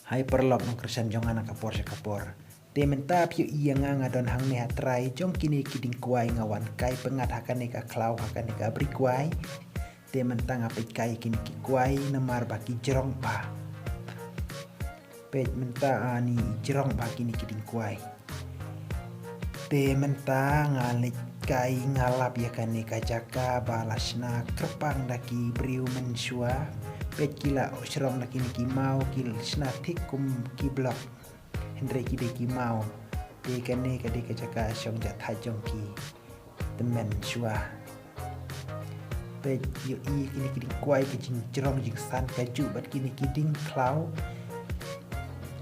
Hyperlock ng kersan jongan ang kapor sa kapor. Te menta piu iya nga ngadon hang ne hatrai jong kini kiding kuai ngawan kai pengat hakane ka klau hakane ka bri kuai. Te menta ngapit kai kini ki kuai namar baki jerong pa. Pej menta ani jerong ba kini kiding kuai. Te menta ngalik kai ngalap ya kane ka jaka balasna kerpang daki briu mensua. Pej kila osrong daki ni ki mau kil sna tikum ki blok. Hendrai ki deki mau de kane ka de ka jaka syong jat hajong ki temen shua. Pej yo i kini kiding kuai ke jing jerong jing san kaju bat kini kiding klau.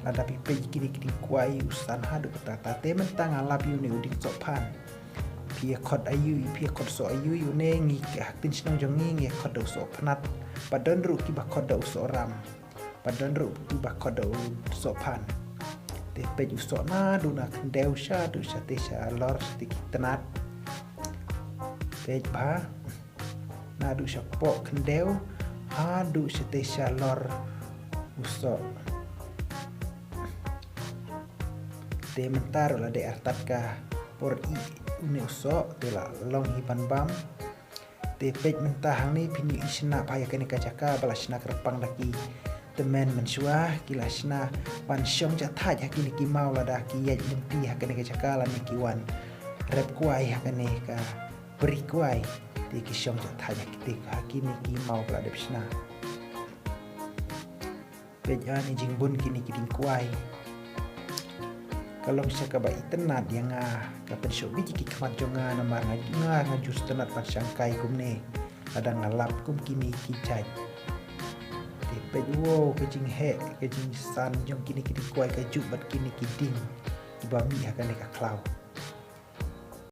Ladapi pej kini kiding kuai usan hadu kata te mentang alap yu ne uding sopan. Pia kod ayu pia kod so ayu yu ne ngi ke haktin snong jong ngi kod do so penat. Padon ru ki ba kod do so ram. Padon ru ki ba kod do sopan. Te pej usok na du na kendeu sha du sha te sha lor sedikit tenat. Pej ba na du sha pok kendeu ha du sha te sha lor usok. Te mentar la de artat ka por i une usok te la long hipan bam. Te pej mentahang ni pini isna paya kene kajaka balasna kerpang daki. Temen mensua kilasna pan syong jatha kini ki mau lada ki ya jempi hakane ka cakala ni kiwan rep kuai hakane ka beri kuai ti ki syong jatha kiti ka kini ki mau lada bisna pejan ni jingbun kini kiding kuai kalau misalnya ba itenat yang ka pensyo biji ki kamat jonga namar ngajus tenat pan syangkai kumne ada ngalap kum kini ki cai pej wo kejing he kejing san jong kini kiding kuai kaju bat kini kiding ibami hakane ka klau.